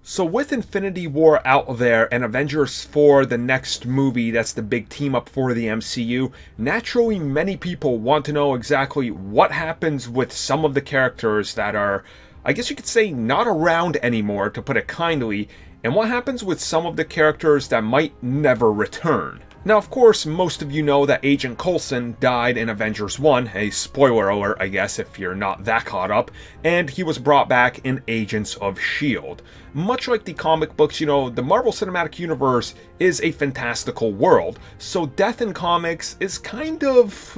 So with Infinity War out there and Avengers 4, the next movie that's the big team up for the MCU, naturally many people want to know exactly what happens with some of the characters that are, I guess you could say, not around anymore, to put it kindly, and what happens with some of the characters that might never return. Now, of course, most of you know that Agent Coulson died in Avengers 1, a spoiler alert, I guess, if you're not that caught up, and he was brought back in Agents of S.H.I.E.L.D. Much like the comic books, you know, the Marvel Cinematic Universe is a fantastical world, so death in comics is kind of,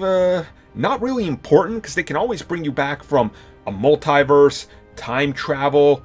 not really important, because they can always bring you back from a multiverse, time travel.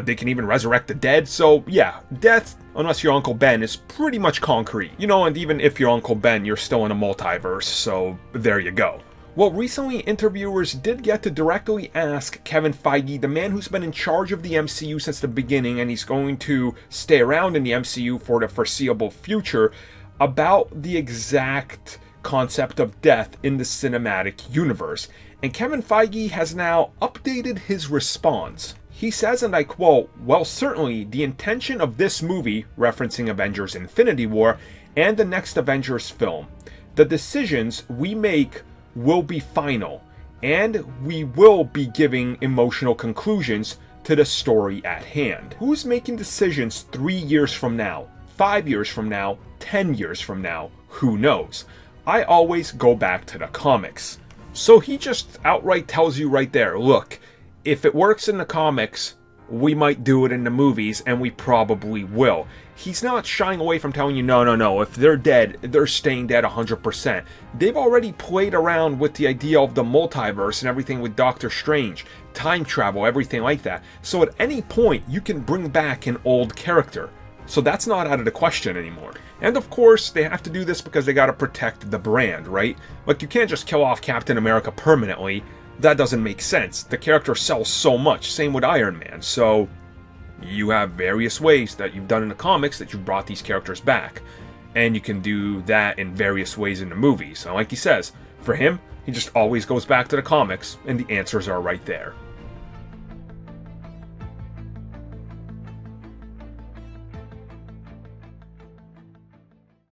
They can even resurrect the dead, so yeah, death, unless you're Uncle Ben, is pretty much concrete. You know, and even if you're Uncle Ben, you're still in a multiverse, so there you go. Well, recently interviewers did get to directly ask Kevin Feige, the man who's been in charge of the MCU since the beginning, and he's going to stay around in the MCU for the foreseeable future, about the exact concept of death in the cinematic universe. And Kevin Feige has now updated his response. He says, and I quote, "Well, certainly the intention of this movie," referencing Avengers Infinity War, "and the next Avengers film, the decisions we make will be final, and we will be giving emotional conclusions to the story at hand." Who's making decisions 3 years from now, 5 years from now, 10 years from now? Who knows? I always go back to the comics. So he just outright tells you right there, look, if it works in the comics, we might do it in the movies, and we probably will. He's not shying away from telling you, no, if they're dead, they're staying dead 100%. They've already played around with the idea of the multiverse and everything with Doctor Strange, time travel, everything like that. So at any point, you can bring back an old character. So that's not out of the question anymore. And of course, they have to do this because they gotta protect the brand, right? Like, you can't just kill off Captain America permanently. That doesn't make sense. The character sells so much. Same with Iron Man. So you have various ways that you've done in the comics that you've brought these characters back. And you can do that in various ways in the movies. And like he says, for him, he just always goes back to the comics, and the answers are right there.